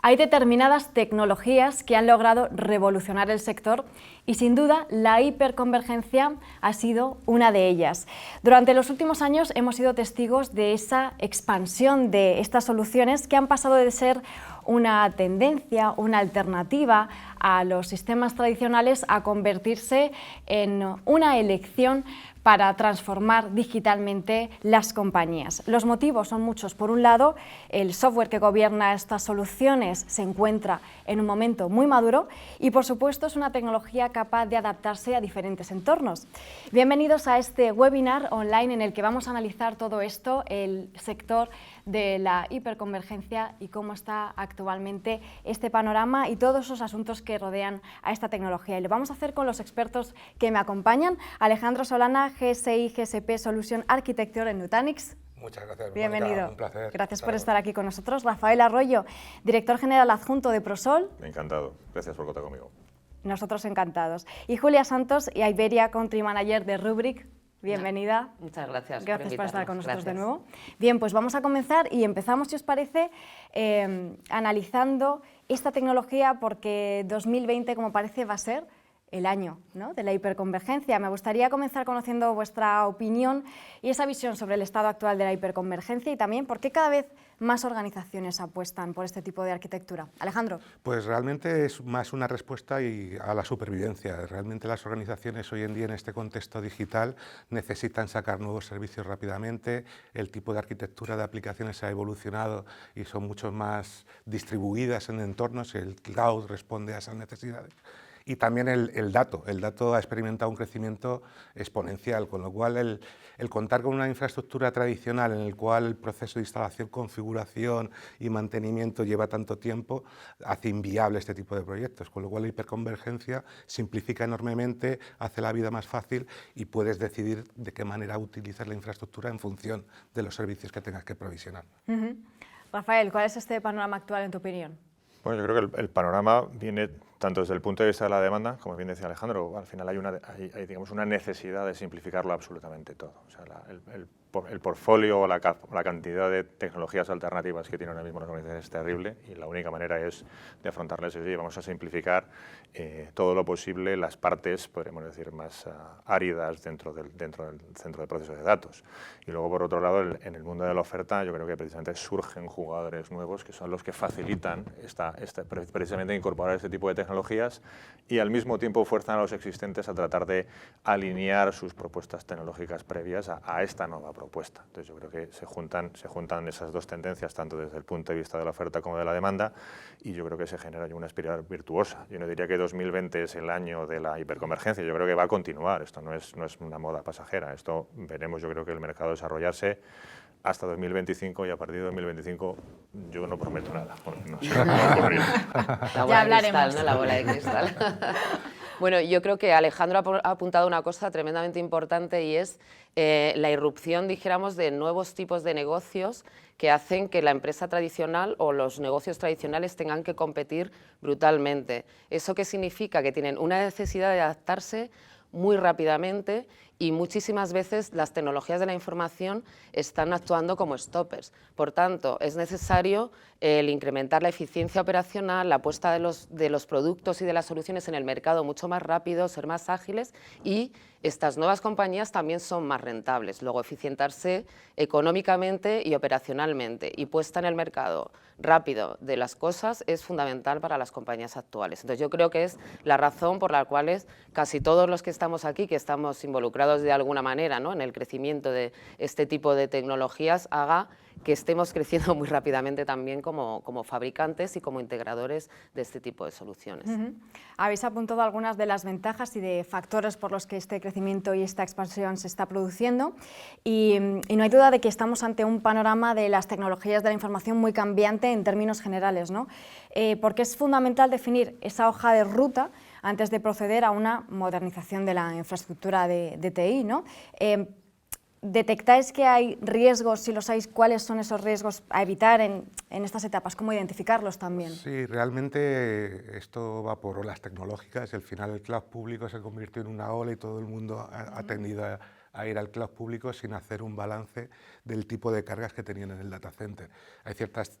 Hay determinadas tecnologías que han logrado revolucionar el sector y sin duda la hiperconvergencia ha sido una de ellas. Durante los últimos años hemos sido testigos de esa expansión de estas soluciones que han pasado de ser una tendencia, una alternativa a los sistemas tradicionales a convertirse en una elección para transformar digitalmente las compañías. Los motivos son muchos. Por un lado, el software que gobierna estas soluciones se encuentra en un momento muy maduro y, por supuesto, es una tecnología capaz de adaptarse a diferentes entornos. Bienvenidos a este webinar online en el que vamos a analizar todo esto, el sector de la hiperconvergencia y cómo está actualmente este panorama y todos esos asuntos que rodean a esta tecnología. Y lo vamos a hacer con los expertos que me acompañan. Alejandro Solana, GSI GSP Solution Architecture en Nutanix. Muchas gracias. Bienvenido. Mónica, un placer. Gracias por estar aquí con nosotros. Rafael Arroyo, director general adjunto de Prosol. Encantado. Gracias por contar conmigo. Nosotros encantados. Y Julia Santos, y Iberia Country Manager de Rubrik. Bienvenida. Muchas gracias. Gracias por estar con nosotros de Gracias. nuevo. Bien, pues vamos a comenzar y empezamos, si os parece, analizando esta tecnología porque 2020, como parece, va a ser el año, ¿no?, de la hiperconvergencia. Me gustaría comenzar conociendo vuestra opinión y esa visión sobre el estado actual de la hiperconvergencia y también por qué cada vez más organizaciones apuestan por este tipo de arquitectura. Alejandro. Pues realmente es más una respuesta a la supervivencia. Realmente las organizaciones hoy en día en este contexto digital necesitan sacar nuevos servicios rápidamente, el tipo de arquitectura de aplicaciones ha evolucionado y son mucho más distribuidas en entornos, el cloud responde a esas necesidades. Y también el dato ha experimentado un crecimiento exponencial, con lo cual el contar con una infraestructura tradicional en el cual el proceso de instalación, configuración y mantenimiento lleva tanto tiempo, hace inviable este tipo de proyectos, con lo cual la hiperconvergencia simplifica enormemente, hace la vida más fácil y puedes decidir de qué manera utilizar la infraestructura en función de los servicios que tengas que provisionar. Rafael, ¿cuál es este panorama actual en tu opinión? Bueno, yo creo que el panorama viene tanto desde el punto de vista de la demanda, como bien decía Alejandro, al final hay digamos, una necesidad de simplificarlo absolutamente todo. O sea, el portfolio o la cantidad de tecnologías alternativas que tienen ahora mismo las organizaciones es terrible y la única manera es de afrontarles es, oye, vamos a simplificar todo lo posible las partes, podríamos decir, más áridas dentro del centro de proceso de datos. Y luego, por otro lado, en el mundo de la oferta, yo creo que precisamente surgen jugadores nuevos que son los que facilitan precisamente incorporar este tipo de tecnologías y al mismo tiempo fuerzan a los existentes a tratar de alinear sus propuestas tecnológicas previas a esta nueva propuesta. Entonces yo creo que se juntan esas dos tendencias tanto desde el punto de vista de la oferta como de la demanda y yo creo que se genera una espiral virtuosa. Yo no diría que 2020 es el año de la hiperconvergencia, yo creo que va a continuar, esto no es una moda pasajera, esto veremos yo creo que el mercado desarrollarse hasta 2025 y a partir de 2025 yo no prometo nada, porque no sé qué va a ocurrir. La bola de cristal, ¿no? La bola de cristal. Bueno, yo creo que Alejandro ha apuntado una cosa tremendamente importante y es la irrupción, dijéramos, de nuevos tipos de negocios que hacen que la empresa tradicional o los negocios tradicionales tengan que competir brutalmente. ¿Eso qué significa? Que tienen una necesidad de adaptarse muy rápidamente y muchísimas veces las tecnologías de la información están actuando como stoppers. Por tanto, es necesario el incrementar la eficiencia operacional, la puesta de los productos y de las soluciones en el mercado mucho más rápido, ser más ágiles y estas nuevas compañías también son más rentables. Luego, eficientarse económicamente y operacionalmente y puesta en el mercado rápido de las cosas es fundamental para las compañías actuales. Entonces, yo creo que es la razón por la cual casi todos los que estamos aquí, que estamos involucrados de alguna manera, ¿no?, en el crecimiento de este tipo de tecnologías, haga que estemos creciendo muy rápidamente también como fabricantes y como integradores de este tipo de soluciones. Habéis apuntado algunas de las ventajas y de factores por los que este crecimiento y esta expansión se está produciendo y no hay duda de que estamos ante un panorama de las tecnologías de la información muy cambiante en términos generales, ¿no? Porque es fundamental definir esa hoja de ruta antes de proceder a una modernización de la infraestructura de TI, ¿no? ¿Detectáis que hay riesgos? Si los hay, ¿cuáles son esos riesgos a evitar en estas etapas? ¿Cómo identificarlos también? Sí, realmente esto va por olas tecnológicas. Al final el cloud público se convirtió en una ola y todo el mundo ha tendido a ir al cloud público sin hacer un balance del tipo de cargas que tenían en el data center. Hay ciertas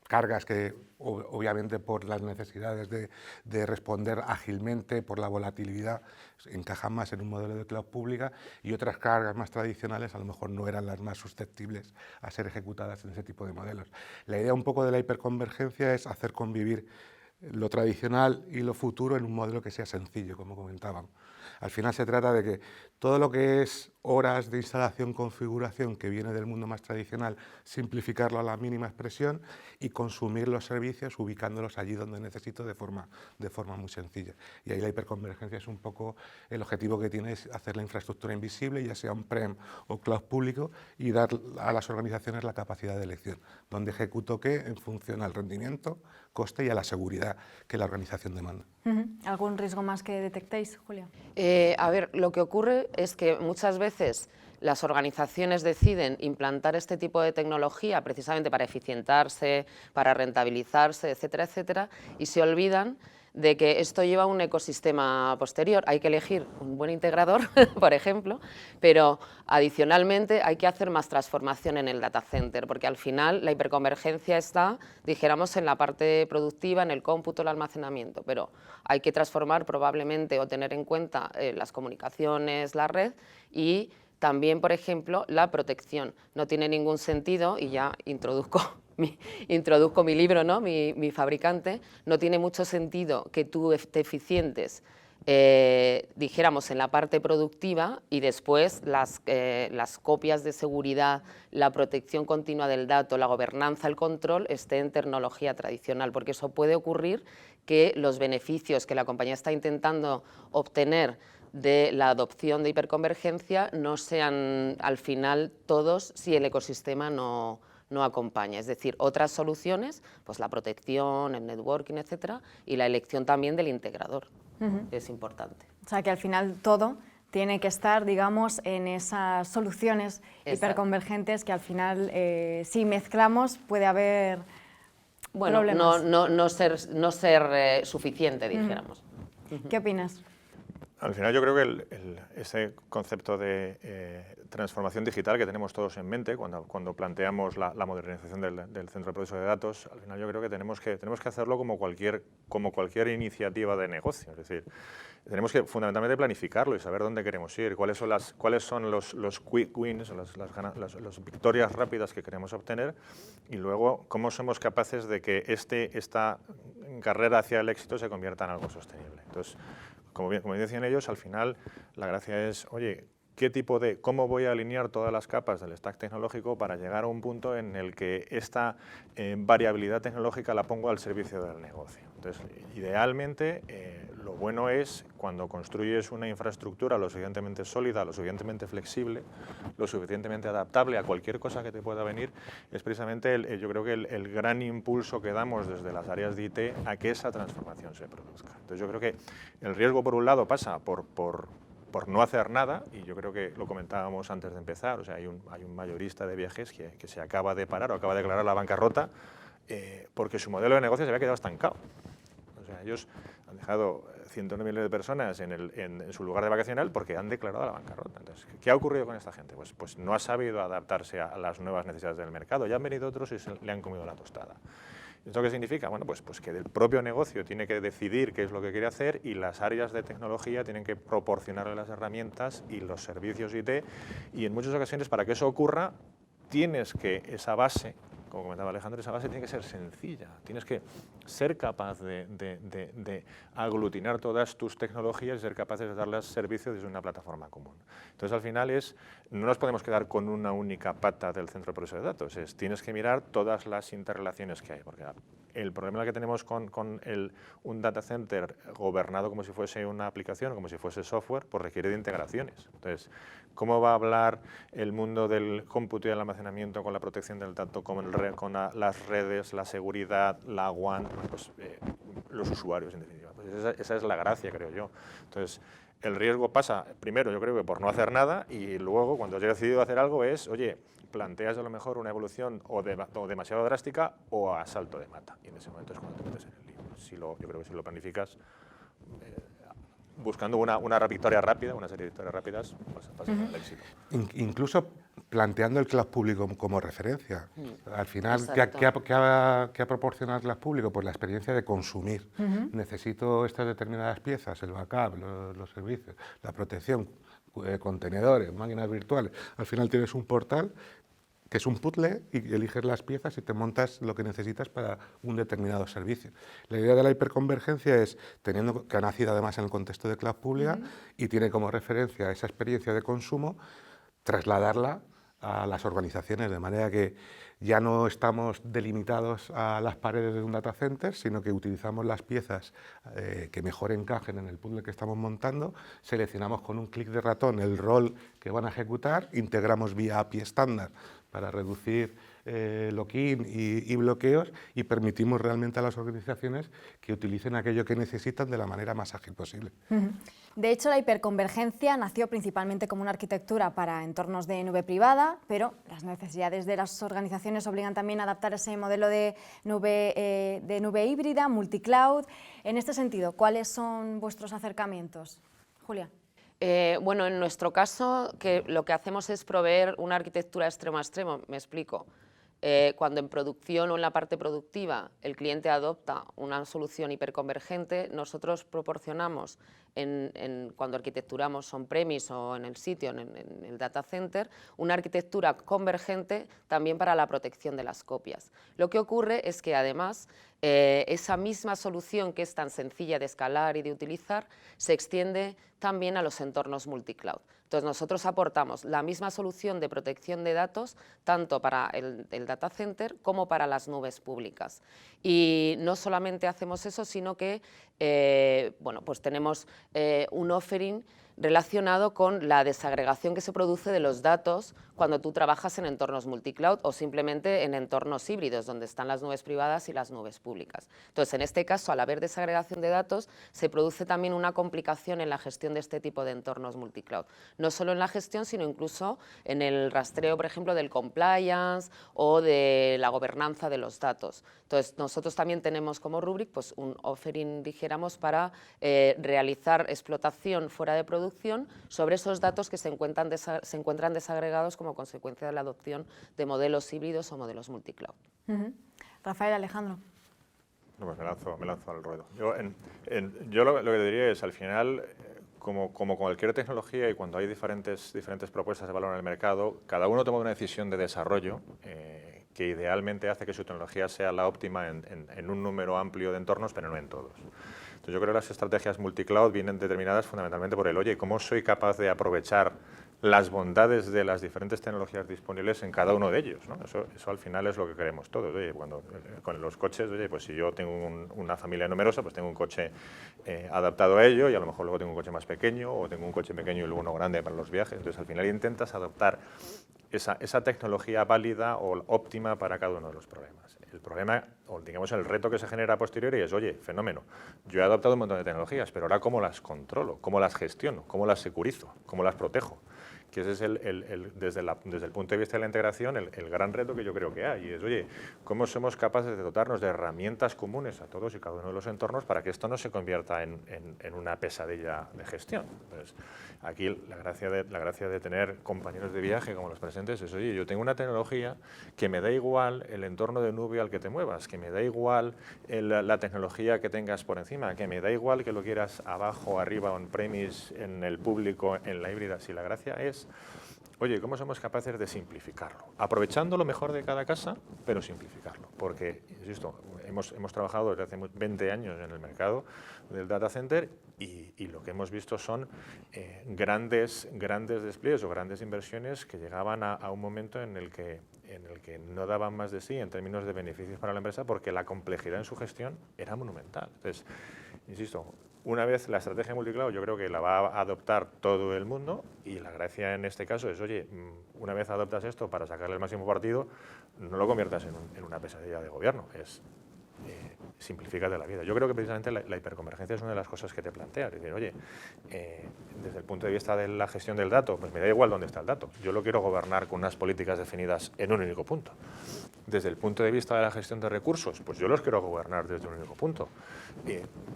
cargas que obviamente por las necesidades de responder ágilmente, por la volatilidad, encajan más en un modelo de cloud pública, y otras cargas más tradicionales a lo mejor no eran las más susceptibles a ser ejecutadas en ese tipo de modelos. La idea un poco de la hiperconvergencia es hacer convivir lo tradicional y lo futuro en un modelo que sea sencillo, como comentaban. Al final se trata de que todo lo que es horas de instalación, configuración, que viene del mundo más tradicional, simplificarlo a la mínima expresión y consumir los servicios ubicándolos allí donde necesito de forma muy sencilla. Y ahí la hiperconvergencia es un poco el objetivo que tiene, es hacer la infraestructura invisible, ya sea on-prem o cloud público, y dar a las organizaciones la capacidad de elección, donde ejecuto qué en función al rendimiento, coste y a la seguridad que la organización demanda. ¿Algún riesgo más que detectéis, Julia? A ver, lo que ocurre es que muchas veces las organizaciones deciden implantar este tipo de tecnología precisamente para eficientarse, para rentabilizarse, etcétera, etcétera, y se olvidan de que esto lleva un ecosistema posterior. Hay que elegir un buen integrador, por ejemplo, pero adicionalmente hay que hacer más transformación en el data center, porque al final la hiperconvergencia está, dijéramos, en la parte productiva, en el cómputo, el almacenamiento, pero hay que transformar probablemente o tener en cuenta las comunicaciones, la red, y también, por ejemplo, la protección. No tiene ningún sentido, y ya introduzco mi libro, ¿no? mi fabricante, no tiene mucho sentido que tú te eficientes, dijéramos, en la parte productiva, y después las copias de seguridad, la protección continua del dato, la gobernanza, el control, esté en tecnología tradicional, porque eso puede ocurrir que los beneficios que la compañía está intentando obtener de la adopción de hiperconvergencia no sean al final todos si el ecosistema no acompaña. Es decir, otras soluciones, pues la protección, el networking, etcétera, y la elección también del integrador. Es importante. O sea, que al final todo tiene que estar, digamos, en esas soluciones hiperconvergentes que al final, si mezclamos, puede haber problemas. No ser suficiente, dijéramos. ¿Qué opinas? Al final yo creo que ese concepto de transformación digital que tenemos todos en mente cuando planteamos la modernización del centro de proceso de datos, al final yo creo que tenemos que hacerlo como cualquier iniciativa de negocio. Es decir, tenemos que fundamentalmente planificarlo y saber dónde queremos ir, cuáles son los quick wins, las victorias rápidas que queremos obtener, y luego cómo somos capaces de que esta carrera hacia el éxito se convierta en algo sostenible. Entonces, como bien decían ellos, al final la gracia es, oye, ¿cómo voy a alinear todas las capas del stack tecnológico para llegar a un punto en el que esta variabilidad tecnológica la pongo al servicio del negocio? Entonces, idealmente, lo bueno es cuando construyes una infraestructura lo suficientemente sólida, lo suficientemente flexible, lo suficientemente adaptable a cualquier cosa que te pueda venir, es precisamente yo creo que el gran impulso que damos desde las áreas de IT a que esa transformación se produzca. Entonces, yo creo que el riesgo, por un lado, pasa por no hacer nada, y yo creo que lo comentábamos antes de empezar, o sea, hay un mayorista de viajes que se acaba de parar o acaba de declarar la bancarrota porque su modelo de negocio se había quedado estancado. O sea, ellos han dejado cientos de miles de personas en su lugar de vacacional porque han declarado la bancarrota. Entonces, ¿qué ha ocurrido con esta gente? Pues no ha sabido adaptarse a las nuevas necesidades del mercado. Ya han venido otros y le han comido la tostada. ¿Esto qué significa? Bueno, pues que el propio negocio tiene que decidir qué es lo que quiere hacer, y las áreas de tecnología tienen que proporcionarle las herramientas y los servicios IT, y en muchas ocasiones, para que eso ocurra, tienes que esa base, como comentaba Alejandro, esa base tiene que ser sencilla, tienes que ser capaz de aglutinar todas tus tecnologías y ser capaces de darles servicio desde una plataforma común. Entonces, al final no nos podemos quedar con una única pata del centro de proceso de datos, tienes que mirar todas las interrelaciones que hay, porque el problema que tenemos con un data center gobernado como si fuese una aplicación, como si fuese software, pues requiere de integraciones. Entonces, ¿cómo va a hablar el mundo del cómputo y el almacenamiento con la protección del dato, con las redes, la seguridad, la WAN, pues, los usuarios, en definitiva? Pues esa es la gracia, creo yo. Entonces, el riesgo pasa, primero, yo creo que por no hacer nada, y luego, cuando has decidido hacer algo, oye, planteas a lo mejor una evolución o demasiado drástica o a salto de mata. Y en ese momento es cuando te metes en el lío. Yo creo que si lo planificas, buscando una victoria rápida, una serie de victorias rápidas, pues pasa al éxito. Incluso planteando el cloud público como referencia. Al final, ¿qué ha proporcionado el cloud público? Pues la experiencia de consumir. Necesito estas determinadas piezas, el backup, los servicios, la protección, contenedores, máquinas virtuales. Al final tienes un portal que es un puzzle y eliges las piezas y te montas lo que necesitas para un determinado servicio. La idea de la hiperconvergencia es, teniendo que ha nacido además en el contexto de cloud pública y tiene como referencia esa experiencia de consumo, trasladarla a las organizaciones, de manera que ya no estamos delimitados a las paredes de un data center, sino que utilizamos las piezas que mejor encajen en el puzzle que estamos montando, seleccionamos con un clic de ratón el rol que van a ejecutar, integramos vía API estándar para reducir lock-in y bloqueos, y permitimos realmente a las organizaciones que utilicen aquello que necesitan de la manera más ágil posible. De hecho, la hiperconvergencia nació principalmente como una arquitectura para entornos de nube privada, pero las necesidades de las organizaciones obligan también a adaptar ese modelo de nube híbrida, multicloud. En este sentido, ¿cuáles son vuestros acercamientos? Julia. Bueno, en nuestro caso, lo que hacemos es proveer una arquitectura extremo a extremo. Me explico. Cuando en producción o en la parte productiva el cliente adopta una solución hiperconvergente, nosotros proporcionamos, cuando arquitecturamos on-premise o en el sitio, en el data center, una arquitectura convergente también para la protección de las copias. Lo que ocurre es que además esa misma solución, que es tan sencilla de escalar y de utilizar, se extiende también a los entornos multicloud. Entonces nosotros aportamos la misma solución de protección de datos tanto para el data center como para las nubes públicas. Y no solamente hacemos eso, sino que bueno, pues tenemos un offering relacionado con la desagregación que se produce de los datos cuando tú trabajas en entornos multicloud o simplemente en entornos híbridos, donde están las nubes privadas y las nubes públicas. Entonces, en este caso, al haber desagregación de datos, se produce también una complicación en la gestión de este tipo de entornos multicloud. No solo en la gestión, sino incluso en el rastreo, por ejemplo, del compliance o de la gobernanza de los datos. Entonces, nosotros también tenemos como Rubrik pues, un offering, dijéramos, para realizar explotación fuera de producción sobre esos datos que se encuentran desagregados como consecuencia de la adopción de modelos híbridos o modelos multicloud. Rafael, Alejandro. No, pues me lanzo al ruedo. Yo lo que diría es, al final, como cualquier tecnología y cuando hay diferentes propuestas de valor en el mercado, cada uno toma una decisión de desarrollo que idealmente hace que su tecnología sea la óptima en un número amplio de entornos, pero no en todos. Entonces yo creo que las estrategias multicloud vienen determinadas fundamentalmente por oye, ¿cómo soy capaz de aprovechar las bondades de las diferentes tecnologías disponibles en cada uno de ellos, ¿no? Eso al final es lo que queremos todos. Oye, con los coches, oye, pues si yo tengo una familia numerosa, pues tengo un coche adaptado a ello y a lo mejor luego tengo un coche más pequeño o tengo un coche pequeño y luego uno grande para los viajes. Entonces al final intentas adoptar esa tecnología válida o óptima para cada uno de los problemas. El problema, o digamos el reto que se genera a posteriori es, oye, fenómeno, yo he adoptado un montón de tecnologías, pero ahora ¿cómo las controlo? ¿Cómo las gestiono? ¿Cómo las securizo? ¿Cómo las protejo? Que ese es desde el punto de vista de la integración el gran reto que yo creo que hay. Y es, oye, ¿cómo somos capaces de dotarnos de herramientas comunes a todos y cada uno de los entornos para que esto no se convierta en una pesadilla de gestión? Entonces, aquí la gracia de tener compañeros de viaje como los presentes es, oye, yo tengo una tecnología que me da igual el entorno de nube al que te muevas, que me da igual la tecnología que tengas por encima, que me da igual que lo quieras abajo, arriba, on-premise, en el público, en la híbrida. Si la gracia es, oye, ¿cómo somos capaces de simplificarlo? Aprovechando lo mejor de cada casa, pero simplificarlo. Porque, insisto, hemos trabajado desde hace 20 años en el mercado del data center y lo que hemos visto son grandes despliegues o grandes inversiones que llegaban a un momento en el que no daban más de sí en términos de beneficios para la empresa porque la complejidad en su gestión era monumental. Entonces, insisto, una vez la estrategia multicloud yo creo que la va a adoptar todo el mundo y la gracia en este caso es, oye, una vez adoptas esto para sacarle el máximo partido, no lo conviertas en una pesadilla de gobierno, es simplifícate la vida. Yo creo que precisamente la hiperconvergencia es una de las cosas que te plantea. Es decir, oye, desde el punto de vista de la gestión del dato, pues me da igual dónde está el dato. Yo lo quiero gobernar con unas políticas definidas en un único punto. Desde el punto de vista de la gestión de recursos, pues yo los quiero gobernar desde un único punto.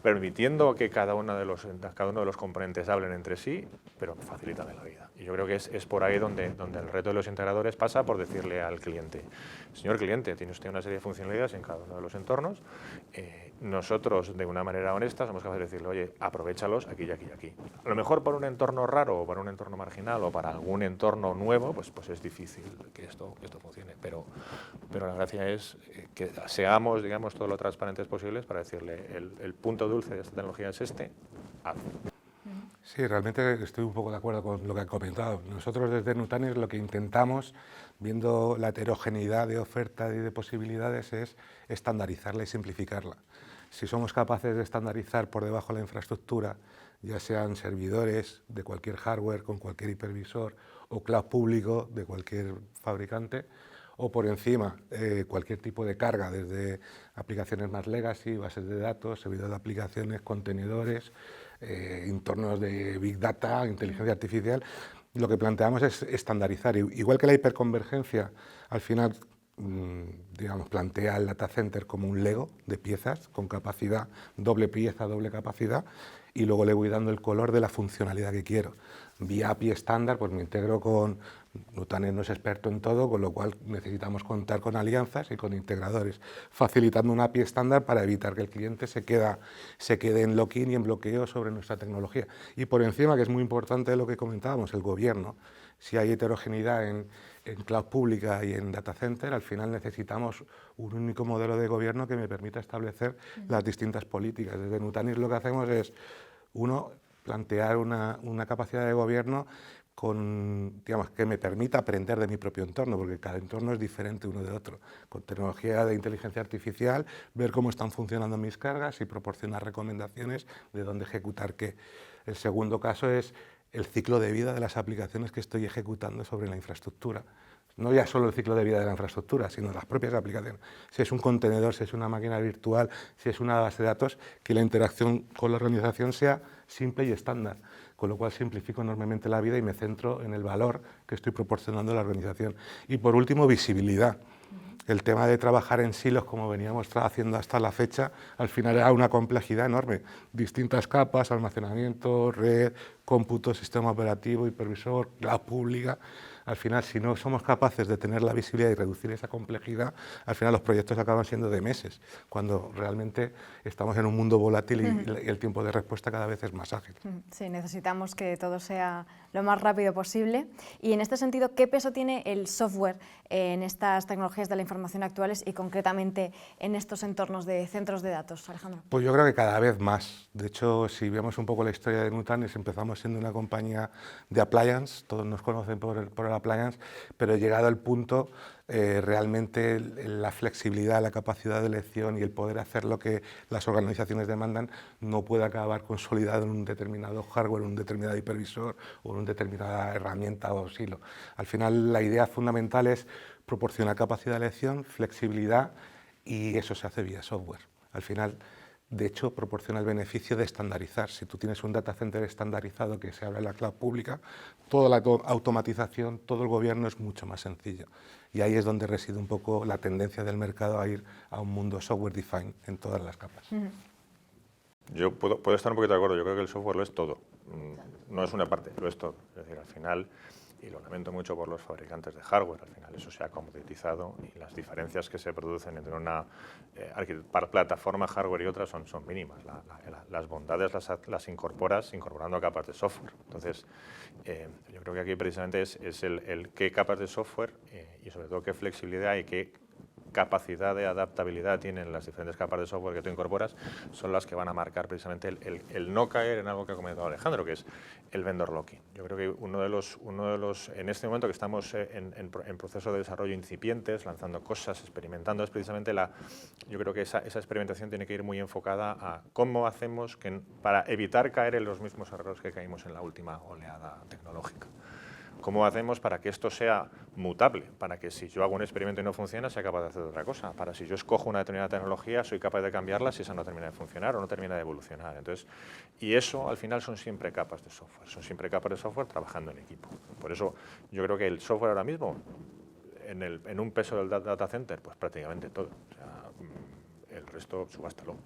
Permitiendo que cada uno de los componentes hablen entre sí, pero facilítame la vida. Y yo creo que es por ahí donde el reto de los integradores pasa por decirle al cliente, señor cliente, tiene usted una serie de funcionalidades en cada uno de los entornos, nosotros de una manera honesta somos capaces de decirle, oye, aprovéchalos aquí y aquí y aquí. A lo mejor para un entorno raro o para un entorno marginal o para algún entorno nuevo, pues es difícil que esto funcione, pero la gracia es que seamos, digamos, todo lo transparentes posibles para decirle el punto dulce de esta tecnología es este, hazlo. Sí, realmente estoy un poco de acuerdo con lo que ha comentado. Nosotros desde Nutanix lo que intentamos, viendo la heterogeneidad de oferta y de posibilidades, es estandarizarla y simplificarla. Si somos capaces de estandarizar por debajo de la infraestructura, ya sean servidores de cualquier hardware con cualquier hipervisor o cloud público de cualquier fabricante, o por encima cualquier tipo de carga, desde aplicaciones más legacy, bases de datos, servidores de aplicaciones, contenedores, entornos de Big Data, inteligencia artificial, lo que planteamos es estandarizar. Igual que la hiperconvergencia, al final, digamos, plantea el data center como un Lego de piezas, con capacidad, doble pieza, doble capacidad, y luego le voy dando el color de la funcionalidad que quiero. Vía API estándar, pues me integro con... Nutanix no es experto en todo, con lo cual necesitamos contar con alianzas y con integradores, facilitando una API estándar para evitar que el cliente se quede en lock-in y en bloqueo sobre nuestra tecnología. Y por encima, que es muy importante lo que comentábamos, el gobierno. Si hay heterogeneidad en cloud pública y en data center, al final necesitamos un único modelo de gobierno que me permita establecer las distintas políticas. Desde Nutanix lo que hacemos es, uno, plantear una capacidad de gobierno digamos, que me permita aprender de mi propio entorno, porque cada entorno es diferente uno de otro. Con tecnología de inteligencia artificial, ver cómo están funcionando mis cargas y proporcionar recomendaciones de dónde ejecutar qué. El segundo caso es el ciclo de vida de las aplicaciones que estoy ejecutando sobre la infraestructura. No ya solo el ciclo de vida de la infraestructura, sino las propias aplicaciones. Si es un contenedor, si es una máquina virtual, si es una base de datos, que la interacción con la organización sea simple y estándar, con lo cual simplifico enormemente la vida y me centro en el valor que estoy proporcionando a la organización. Y por último, visibilidad. El tema de trabajar en silos, como veníamos haciendo hasta la fecha, al final era una complejidad enorme. Distintas capas, almacenamiento, red, cómputo, sistema operativo, hipervisor, cloud pública. Al final, si no somos capaces de tener la visibilidad y reducir esa complejidad, al final los proyectos acaban siendo de meses, cuando realmente estamos en un mundo volátil y el tiempo de respuesta cada vez es más ágil. Sí, necesitamos que todo sea lo más rápido posible. Y en este sentido, ¿qué peso tiene el software en estas tecnologías de la información actuales y concretamente en estos entornos de centros de datos, Alejandro? Pues yo creo que cada vez más. De hecho, si vemos un poco la historia de Nutanix, empezamos siendo una compañía de appliance, todos nos conocen por el appliance, pero llegado al punto, realmente la flexibilidad, la capacidad de elección y el poder hacer lo que las organizaciones demandan no puede acabar consolidado en un determinado hardware, en un determinado hipervisor o en una determinada herramienta o silo. Al final, la idea fundamental es proporcionar capacidad de elección, flexibilidad, y eso se hace vía software. Al final, de hecho, proporciona el beneficio de estandarizar. Si tú tienes un data center estandarizado que se habla en la cloud pública, toda la automatización, todo el gobierno es mucho más sencillo. Y ahí es donde reside un poco la tendencia del mercado a ir a un mundo software defined en todas las capas. Yo puedo estar un poquito de acuerdo. Yo creo que el software lo es todo. No es una parte, lo es todo. Es decir, al final, y lo lamento mucho por los fabricantes de hardware, al final eso se ha comoditizado y las diferencias que se producen entre una plataforma hardware y otra son mínimas. Las bondades las incorporas incorporando capas de software. Entonces, yo creo que aquí precisamente es el qué capas de software y sobre todo qué flexibilidad y qué capacidad de adaptabilidad tienen las diferentes capas de software que tú incorporas, son las que van a marcar precisamente el no caer en algo que ha comentado Alejandro, que es el vendor locking. Yo creo que uno de los en este momento que estamos en proceso de desarrollo incipientes, lanzando cosas, experimentando, es precisamente yo creo que esa experimentación tiene que ir muy enfocada a cómo hacemos para evitar caer en los mismos errores que caímos en la última oleada tecnológica. ¿cómo hacemos para que esto sea mutable? Para que si yo hago un experimento y no funciona, sea capaz de hacer otra cosa. Para si yo escojo una determinada tecnología, soy capaz de cambiarla si esa no termina de funcionar o no termina de evolucionar. Entonces, y eso al final son siempre capas de software, son siempre capas de software trabajando en equipo. Por eso yo creo que el software ahora mismo, en un peso del data center, pues prácticamente todo. O sea, el resto subástalo.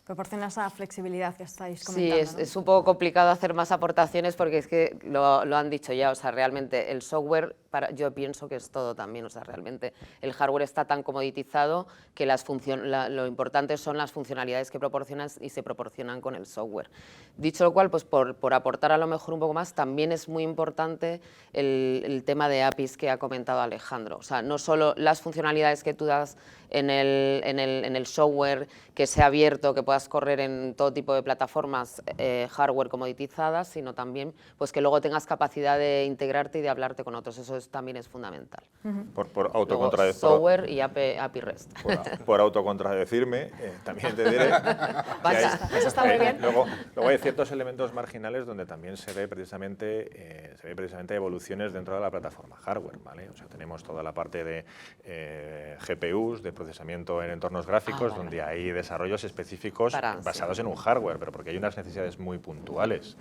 Proporciona esa flexibilidad que estáis Sí, comentando, ¿no? es un poco complicado hacer más aportaciones porque es que lo han dicho ya, o sea, realmente el software, yo pienso que es todo también, o sea, realmente el hardware está tan comoditizado que lo importante son las funcionalidades que proporcionan y se proporcionan con el software. Dicho lo cual, pues por aportar a lo mejor un poco más, también es muy importante el tema de APIs que ha comentado Alejandro, o sea, no solo las funcionalidades que tú das en el software, que sea abierto, que puedas correr en todo tipo de plataformas hardware comoditizadas, sino también pues, que luego tengas capacidad de integrarte y de hablarte con otros. Eso también es fundamental. Por autocontradecir. Software y API REST. Por autocontradecirme, también te diré. Eso está muy bien. Luego hay ciertos elementos marginales donde también se ve precisamente evoluciones dentro de la plataforma hardware, ¿vale? O sea, tenemos toda la parte de GPUs, de procesamiento en entornos gráficos, donde hay desarrollos específicos basados en un hardware, pero porque hay unas necesidades muy puntuales.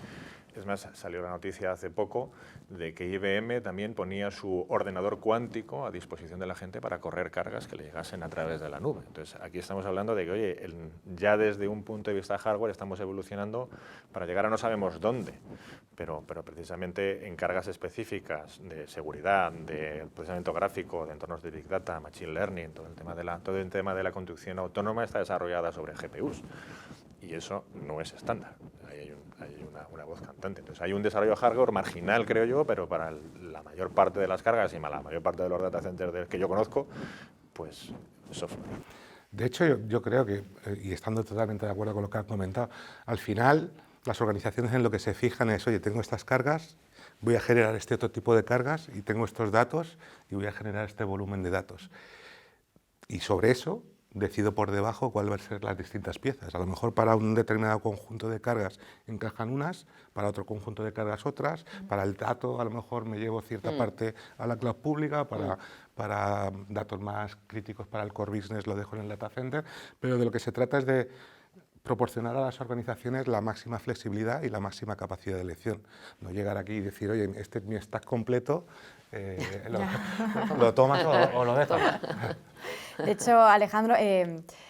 Es más, salió la noticia hace poco de que IBM también ponía su ordenador cuántico a disposición de la gente para correr cargas que le llegasen a través de la nube. Entonces, aquí estamos hablando de que, oye, ya desde un punto de vista hardware estamos evolucionando para llegar a no sabemos dónde, pero precisamente en cargas específicas de seguridad, de procesamiento gráfico, de entornos de Big Data, Machine Learning, todo el tema de la conducción autónoma está desarrollada sobre GPUs. Y eso no es estándar, hay una voz cantante. Entonces hay un desarrollo hardware marginal, creo yo, pero para la mayor parte de las cargas y la mayor parte de los data centers que yo conozco, pues software. De hecho, yo creo que, y estando totalmente de acuerdo con lo que has comentado, al final las organizaciones en lo que se fijan es, oye, tengo estas cargas, voy a generar este otro tipo de cargas y tengo estos datos y voy a generar este volumen de datos. Y sobre eso decido por debajo cuál van a ser las distintas piezas. A lo mejor para un determinado conjunto de cargas encajan unas, para otro conjunto de cargas otras, para el dato a lo mejor me llevo cierta parte a la cloud pública, para datos más críticos para el core business lo dejo en el data center, pero de lo que se trata es de proporcionar a las organizaciones la máxima flexibilidad y la máxima capacidad de elección. No llegar aquí y decir, oye, este es mi stack completo, lo tomas o lo dejas. De hecho, Alejandro,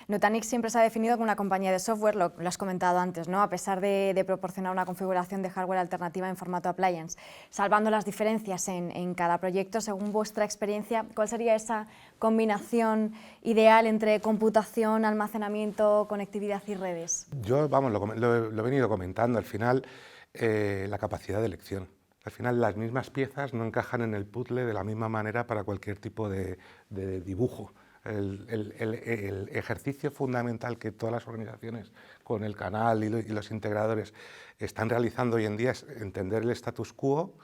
Nutanix siempre se ha definido como una compañía de software, lo has comentado antes, ¿no? A pesar de proporcionar una configuración de hardware alternativa en formato appliance. Salvando las diferencias en cada proyecto, según vuestra experiencia, ¿cuál sería esa combinación ideal entre computación, almacenamiento, conectividad y redes? Yo, vamos, lo he venido comentando, al final, la capacidad de elección. Al final, las mismas piezas no encajan en el puzzle de la misma manera para cualquier tipo de dibujo. El ejercicio fundamental que todas las organizaciones con el canal y los integradores están realizando hoy en día es entender el status quo,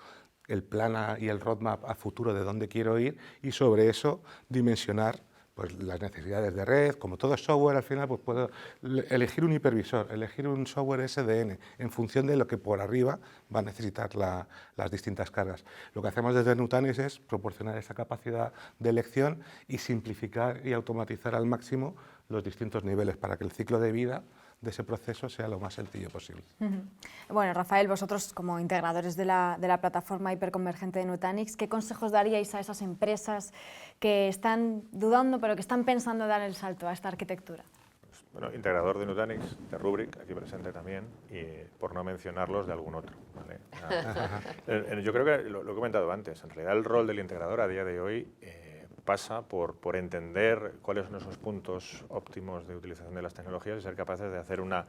el plan y el roadmap a futuro de dónde quiero ir y sobre eso dimensionar pues, las necesidades de red. Como todo es software, al final pues, puedo elegir un hipervisor, elegir un software SDN en función de lo que por arriba va a necesitar las distintas cargas. Lo que hacemos desde Nutanix es proporcionar esa capacidad de elección y simplificar y automatizar al máximo los distintos niveles para que el ciclo de vida de ese proceso sea lo más sencillo posible. Bueno, Rafael, vosotros como integradores de la plataforma hiperconvergente de Nutanix, ¿qué consejos daríais a esas empresas que están dudando pero que están pensando dar el salto a esta arquitectura? Bueno, integrador de Nutanix, de Rubrik, aquí presente también, y por no mencionarlos de algún otro, ¿vale? Yo creo que lo he comentado antes, en realidad el rol del integrador a día de hoy pasa por entender cuáles son esos puntos óptimos de utilización de las tecnologías y ser capaces de hacer una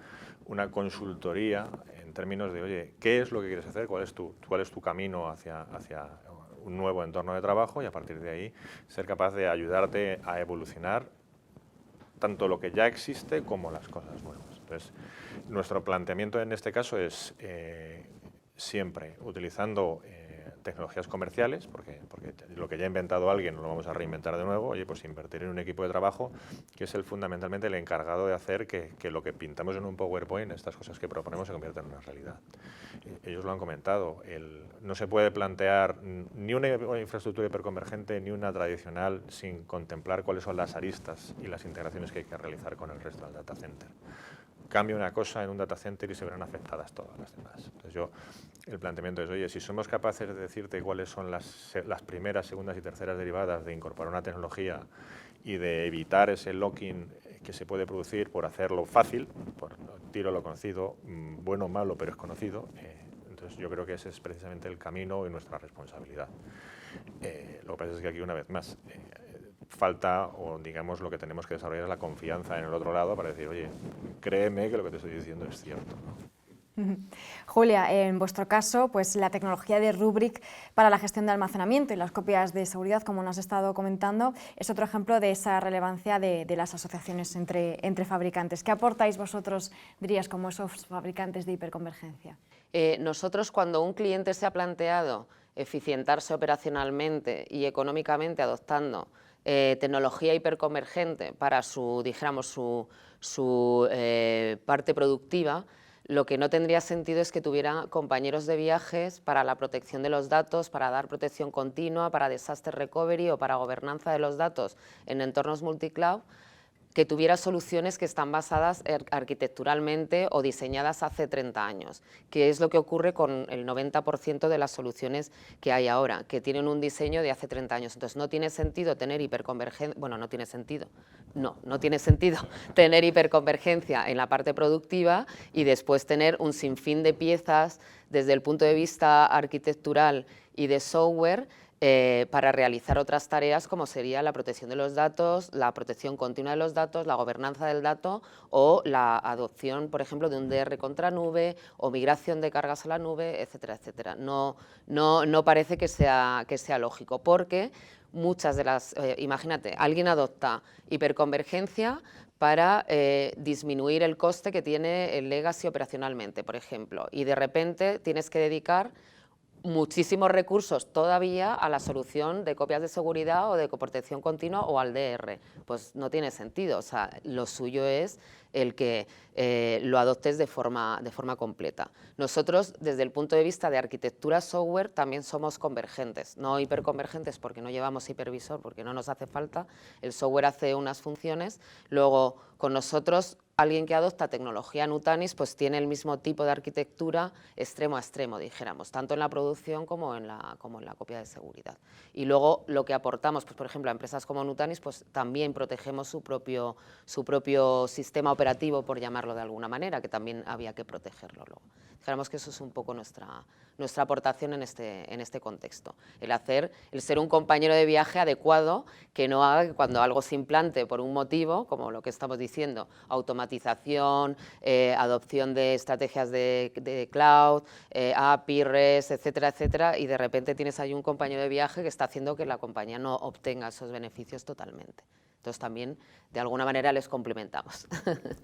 consultoría en términos de, oye, ¿qué es lo que quieres hacer? ¿Cuál es tu camino hacia un nuevo entorno de trabajo? Y a partir de ahí ser capaz de ayudarte a evolucionar tanto lo que ya existe como las cosas nuevas. Entonces, nuestro planteamiento en este caso es siempre utilizando tecnologías comerciales, porque lo que ya ha inventado alguien no lo vamos a reinventar de nuevo. Oye, pues invertir en un equipo de trabajo que es fundamentalmente el encargado de hacer que lo que pintamos en un PowerPoint, estas cosas que proponemos, se conviertan en una realidad. Ellos lo han comentado, no se puede plantear ni una infraestructura hiperconvergente ni una tradicional sin contemplar cuáles son las aristas y las integraciones que hay que realizar con el resto del data center. Cambia una cosa en un data center y se verán afectadas todas las demás. Entonces el planteamiento es, oye, si somos capaces de decirte cuáles son las primeras, segundas y terceras derivadas de incorporar una tecnología y de evitar ese lock-in que se puede producir por hacerlo fácil, por tiro lo conocido, bueno o malo, pero es conocido, entonces yo creo que ese es precisamente el camino y nuestra responsabilidad. Lo que pasa es que aquí, una vez más, falta, o digamos, lo que tenemos que desarrollar es la confianza en el otro lado para decir, oye, créeme que lo que te estoy diciendo es cierto, ¿no? Julia, en vuestro caso, pues la tecnología de Rubrik para la gestión de almacenamiento y las copias de seguridad, como nos has estado comentando, es otro ejemplo de esa relevancia de las asociaciones entre fabricantes. ¿Qué aportáis vosotros, dirías, como esos fabricantes de hiperconvergencia? Nosotros, cuando un cliente se ha planteado eficientarse operacionalmente y económicamente adoptando tecnología hiperconvergente para su parte productiva, lo que no tendría sentido es que tuviera compañeros de viajes para la protección de los datos, para dar protección continua, para disaster recovery o para gobernanza de los datos en entornos multicloud, que tuviera soluciones que están basadas arquitecturalmente o diseñadas hace 30 años, que es lo que ocurre con el 90% de las soluciones que hay ahora, que tienen un diseño de hace 30 años. Entonces no tiene sentido tener hiperconvergencia, bueno, no tiene sentido tener hiperconvergencia en la parte productiva y después tener un sinfín de piezas desde el punto de vista arquitectural y de software para realizar otras tareas como sería la protección de los datos, la protección continua de los datos, la gobernanza del dato o la adopción, por ejemplo, de un DR contra nube o migración de cargas a la nube, etcétera, etcétera. No parece que sea lógico, porque muchas de las, imagínate, alguien adopta hiperconvergencia para disminuir el coste que tiene el legacy operacionalmente, por ejemplo, y de repente tienes que dedicar muchísimos recursos todavía a la solución de copias de seguridad o de protección continua o al DR. Pues no tiene sentido, o sea, lo suyo es el que lo adoptes de forma completa. Nosotros, desde el punto de vista de arquitectura software, también somos convergentes, no hiperconvergentes porque no llevamos hipervisor, porque no nos hace falta, el software hace unas funciones, luego con nosotros alguien que adopta tecnología Nutanix pues tiene el mismo tipo de arquitectura extremo a extremo, dijéramos, tanto en la producción como en la copia de seguridad. Y luego lo que aportamos, pues, por ejemplo, a empresas como Nutanix, pues también protegemos su propio sistema operativo, por llamarlo de alguna manera, que también había que protegerlo luego. Dijéramos que eso es un poco nuestra aportación en este contexto, el ser un compañero de viaje adecuado que no haga que cuando algo se implante por un motivo, como lo que estamos diciendo, automatización, adopción de estrategias de cloud, API, REST, etcétera, etcétera, y de repente tienes ahí un compañero de viaje que está haciendo que la compañía no obtenga esos beneficios totalmente. Entonces también, de alguna manera, les complementamos.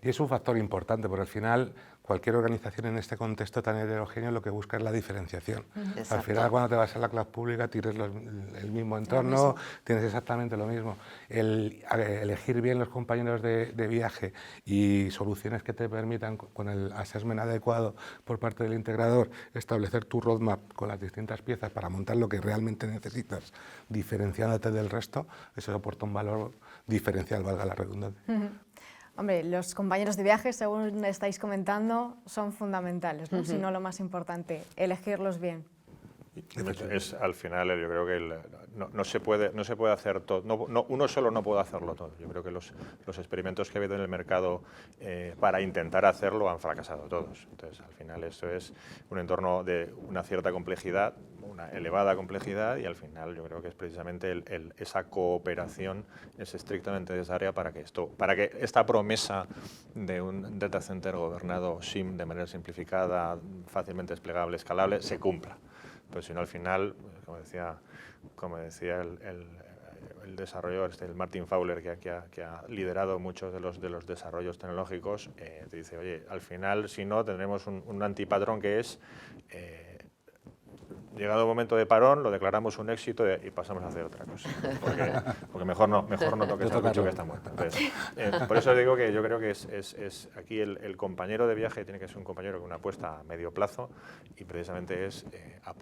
Y es un factor importante, porque al final cualquier organización en este contexto tan heterogéneo lo que busca es la diferenciación. Exacto. Al final, cuando te vas a la cloud pública, tienes el mismo entorno, tienes exactamente lo mismo. Elegir bien los compañeros de viaje y soluciones que te permitan, con el assessment adecuado por parte del integrador, establecer tu roadmap con las distintas piezas para montar lo que realmente necesitas, diferenciándote del resto, eso aporta un valor diferencial, valga la redundancia. Hombre, los compañeros de viaje, según estáis comentando, son fundamentales, ¿no? Si no lo más importante, elegirlos bien. Es al final, yo creo que no se puede hacer todo, uno solo no puede hacerlo todo. Yo creo que los experimentos que ha habido en el mercado para intentar hacerlo han fracasado todos. Entonces, al final esto es un entorno de una cierta complejidad, una elevada complejidad, y al final yo creo que es precisamente esa cooperación es estrictamente necesaria para que esta promesa de un data center gobernado SIEM de manera simplificada, fácilmente desplegable, escalable, se cumpla. Pues si no, al final, como decía el desarrollador, el Martin Fowler, que ha liderado muchos de los desarrollos tecnológicos, te dice, oye, al final, si no, tendremos un antipatrón que es llegado un momento de parón, lo declaramos un éxito y pasamos a hacer otra cosa. Porque mejor no toques al bicho que está muerto. Entonces, por eso digo que yo creo que es aquí el compañero de viaje tiene que ser un compañero con una apuesta a medio plazo y precisamente es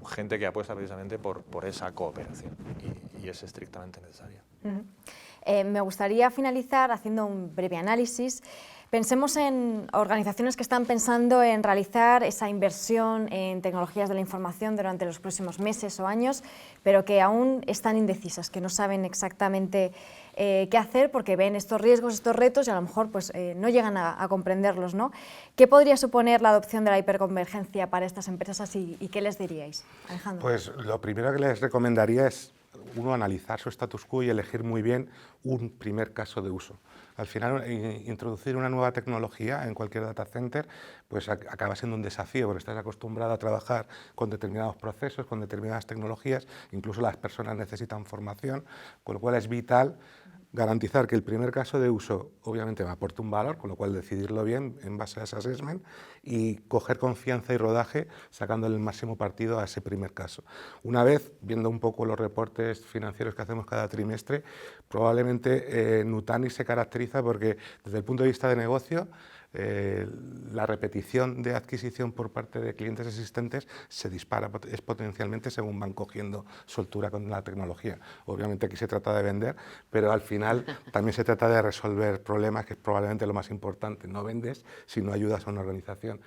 gente que apuesta precisamente por esa cooperación y es estrictamente necesaria. Me gustaría finalizar haciendo un breve análisis. Pensemos en organizaciones que están pensando en realizar esa inversión en tecnologías de la información durante los próximos meses o años, pero que aún están indecisas, que no saben exactamente qué hacer porque ven estos riesgos, estos retos y a lo mejor pues, no llegan a comprenderlos, ¿no? ¿Qué podría suponer la adopción de la hiperconvergencia para estas empresas y qué les diríais? Alejandro. Pues lo primero que les recomendaría es, uno, analizar su status quo y elegir muy bien un primer caso de uso. Al final, introducir una nueva tecnología en cualquier data center pues acaba siendo un desafío, porque estás acostumbrado a trabajar con determinados procesos, con determinadas tecnologías, incluso las personas necesitan formación, con lo cual es vital garantizar que el primer caso de uso obviamente me aporte un valor, con lo cual decidirlo bien en base a ese assessment y coger confianza y rodaje sacándole el máximo partido a ese primer caso. Una vez, viendo un poco los reportes financieros que hacemos cada trimestre, probablemente Nutanix se caracteriza porque desde el punto de vista de negocio la repetición de adquisición por parte de clientes existentes se dispara exponencialmente según van cogiendo soltura con la tecnología. Obviamente aquí se trata de vender, pero al final también se trata de resolver problemas, que es probablemente lo más importante. No vendes si no ayudas a una organización.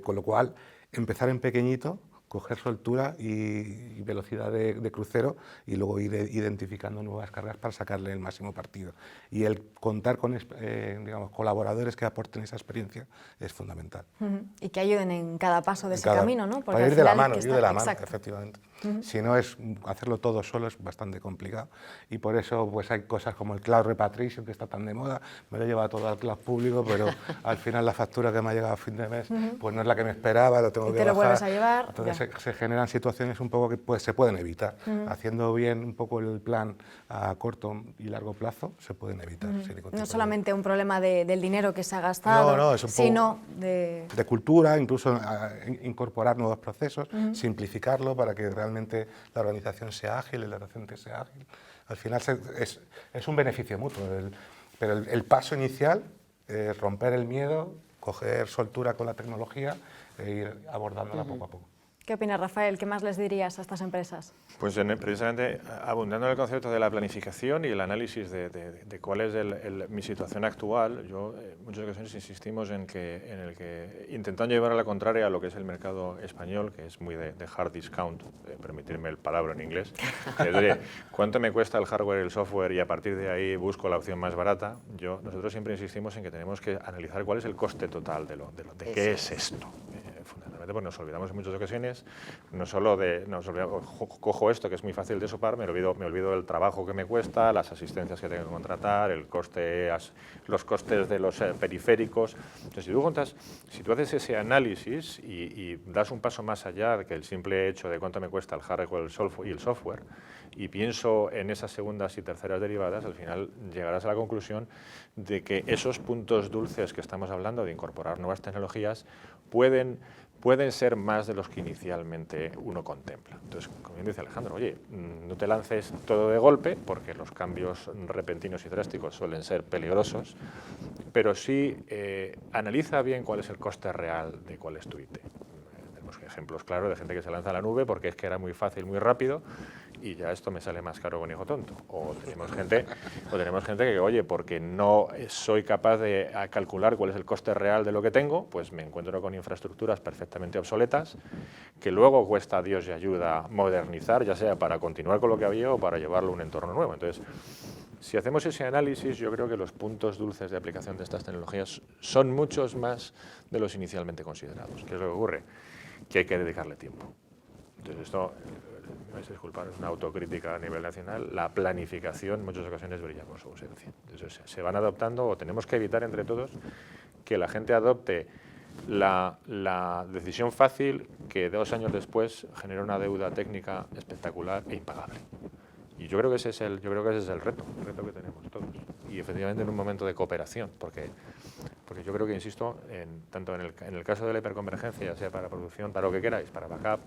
Con lo cual, empezar en pequeñito, coger soltura y velocidad de crucero y luego ir identificando nuevas cargas para sacarle el máximo partido. Y el contar con digamos, colaboradores que aporten esa experiencia es fundamental. Y que ayuden en cada paso de ese camino, ¿no? Porque para ir de la mano, efectivamente. Si no, hacerlo todo solo es bastante complicado. Y por eso pues hay cosas como el Cloud Repatriation, que está tan de moda, me lo he llevado todo al cloud público, pero al final la factura que me ha llegado a fin de mes pues no es la que me esperaba, lo tengo que bajar. Te lo vuelves a llevar. Entonces se generan situaciones un poco que pues, se pueden evitar. Haciendo bien un poco el plan a corto y largo plazo, se pueden evitar. No solamente un problema del dinero que se ha gastado, es un sino de cultura, incluso incorporar nuevos procesos, simplificarlo para que realmente la organización sea ágil, el data center sea ágil. Al final es un beneficio mutuo, pero el paso inicial es romper el miedo, coger soltura con la tecnología e ir abordándola poco a poco. ¿Qué opinas, Rafael? ¿Qué más les dirías a estas empresas? Pues precisamente abundando en el concepto de la planificación y el análisis de cuál es mi situación actual, yo en muchas ocasiones insistimos en el que intentando llevar a la contraria a lo que es el mercado español, que es muy de hard discount, permitirme el palabra en inglés, que es de cuánto me cuesta el hardware y el software y a partir de ahí busco la opción más barata. Nosotros siempre insistimos en que tenemos que analizar cuál es el coste total de qué es esto. Fundamentalmente porque nos olvidamos en muchas ocasiones, no solo cojo esto que es muy fácil de sopar, me olvido del trabajo que me cuesta, las asistencias que tengo que contratar, los costes de los periféricos. Entonces, si tú haces ese análisis y das un paso más allá que el simple hecho de cuánto me cuesta el hardware y el software, y pienso en esas segundas y terceras derivadas, al final llegarás a la conclusión de que esos puntos dulces que estamos hablando de incorporar nuevas tecnologías pueden ser más de los que inicialmente uno contempla. Entonces, como bien dice Alejandro, oye, no te lances todo de golpe, porque los cambios repentinos y drásticos suelen ser peligrosos, pero sí analiza bien cuál es el coste real de cuál es tu IT. Tenemos ejemplos claros de gente que se lanza a la nube porque es que era muy fácil, muy rápido, y ya esto me sale más caro que un hijo tonto. O tenemos gente que, oye, porque no soy capaz de calcular cuál es el coste real de lo que tengo, pues me encuentro con infraestructuras perfectamente obsoletas, que luego cuesta Dios y ayuda modernizar, ya sea para continuar con lo que había o para llevarlo a un entorno nuevo. Entonces, si hacemos ese análisis, yo creo que los puntos dulces de aplicación de estas tecnologías son muchos más de los inicialmente considerados. ¿Qué es lo que ocurre? Que hay que dedicarle tiempo. Entonces, esto, me vais a disculpar, es una autocrítica a nivel nacional. La planificación en muchas ocasiones brilla por su ausencia. Entonces, se van adoptando, o tenemos que evitar entre todos que la gente adopte la decisión fácil que 2 años después genera una deuda técnica espectacular e impagable. Y yo creo que ese es el reto que tenemos todos. Y efectivamente en un momento de cooperación, porque yo creo que, insisto, tanto en el caso de la hiperconvergencia, ya sea para producción, para lo que queráis, para backup,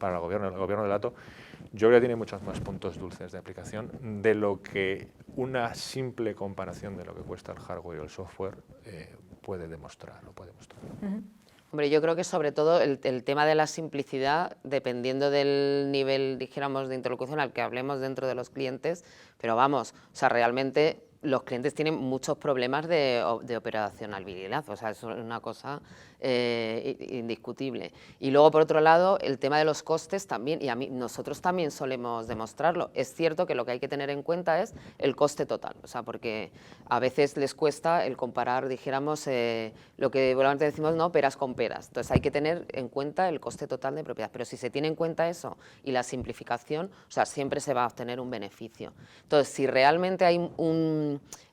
para el gobierno del dato, yo creo que tiene muchos más puntos dulces de aplicación de lo que una simple comparación de lo que cuesta el hardware y el software puede demostrar. Hombre, yo creo que sobre todo el tema de la simplicidad, dependiendo del nivel, dijéramos, de interlocución al que hablemos dentro de los clientes, pero vamos, o sea, realmente los clientes tienen muchos problemas de operacionalidad, o sea, eso es una cosa indiscutible. Y luego, por otro lado, el tema de los costes también, y nosotros también solemos demostrarlo. Es cierto que lo que hay que tener en cuenta es el coste total, o sea, porque a veces les cuesta el comparar, dijéramos, lo que volvamos decimos, no, peras con peras. Entonces hay que tener en cuenta el coste total de propiedad, pero si se tiene en cuenta eso y la simplificación, o sea, siempre se va a obtener un beneficio. Entonces, si realmente hay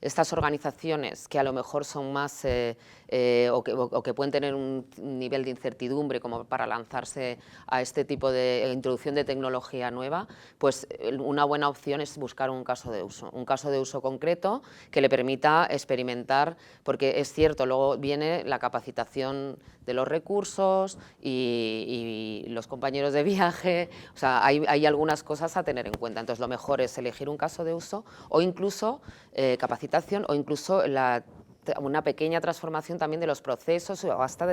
estas organizaciones que a lo mejor son más o que pueden tener un nivel de incertidumbre como para lanzarse a este tipo de introducción de tecnología nueva, pues una buena opción es buscar un caso de uso concreto que le permita experimentar, porque es cierto, luego viene la capacitación de los recursos y los compañeros de viaje, o sea, hay algunas cosas a tener en cuenta. Entonces, lo mejor es elegir un caso de uso o incluso capacitación o incluso una pequeña transformación también de los procesos o hasta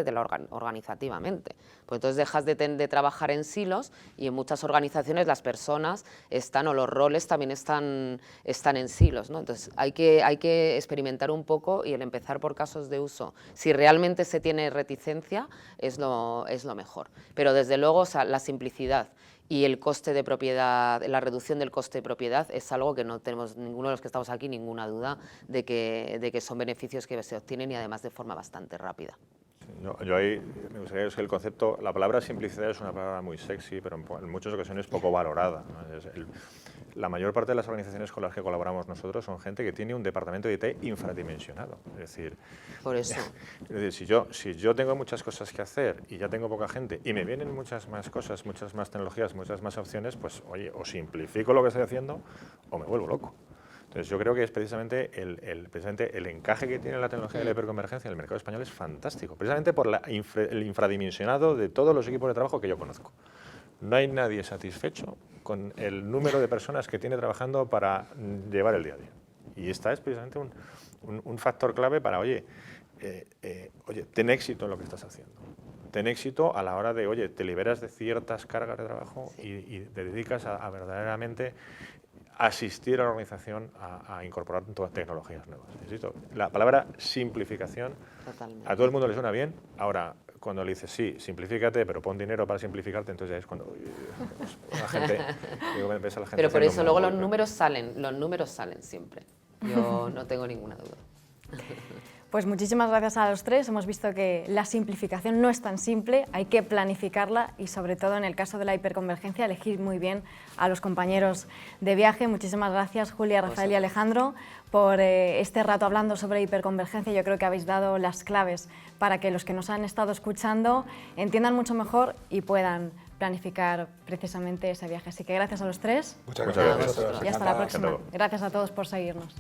organizativamente. Pues entonces dejas de trabajar en silos y en muchas organizaciones las personas están o los roles también están en silos, ¿no? Entonces hay que experimentar un poco y el empezar por casos de uso. Si realmente se tiene reticencia es lo mejor. Pero desde luego, o sea, la simplicidad y el coste de propiedad, la reducción del coste de propiedad es algo que no tenemos ninguno de los que estamos aquí ninguna duda de que son beneficios que se obtienen y además de forma bastante rápida. Yo ahí me gustaría decir que el concepto, la palabra simplicidad es una palabra muy sexy, pero en muchas ocasiones poco valorada, ¿no? La mayor parte de las organizaciones con las que colaboramos nosotros son gente que tiene un departamento de IT infradimensionado. Es decir, por eso. Es decir, si yo tengo muchas cosas que hacer y ya tengo poca gente y me vienen muchas más cosas, muchas más tecnologías, muchas más opciones, pues oye, o simplifico lo que estoy haciendo o me vuelvo loco. Entonces yo creo que es precisamente el encaje que tiene la tecnología de la hiperconvergencia en el mercado español es fantástico, precisamente por el infradimensionado de todos los equipos de trabajo que yo conozco. No hay nadie satisfecho con el número de personas que tiene trabajando para llevar el día a día. Y esta es precisamente un factor clave para, oye, ten éxito en lo que estás haciendo. Ten éxito a la hora de, oye, te liberas de ciertas cargas de trabajo y te dedicas a verdaderamente asistir a la organización a incorporar todas tecnologías nuevas. Insisto, la palabra simplificación Totalmente. a todo el mundo le suena bien. Ahora, cuando le dices, sí, simplifícate, pero pon dinero para simplificarte, entonces ya es cuando la gente... Pero por eso luego los números salen siempre. Yo no tengo ninguna duda. Pues muchísimas gracias a los tres. Hemos visto que la simplificación no es tan simple, hay que planificarla y sobre todo en el caso de la hiperconvergencia elegir muy bien a los compañeros de viaje. Muchísimas gracias Julia, Rafael y Alejandro por este rato hablando sobre hiperconvergencia. Yo creo que habéis dado las claves para que los que nos han estado escuchando entiendan mucho mejor y puedan planificar precisamente ese viaje. Así que gracias a los tres. Muchas gracias. Y hasta la próxima. Gracias a todos por seguirnos.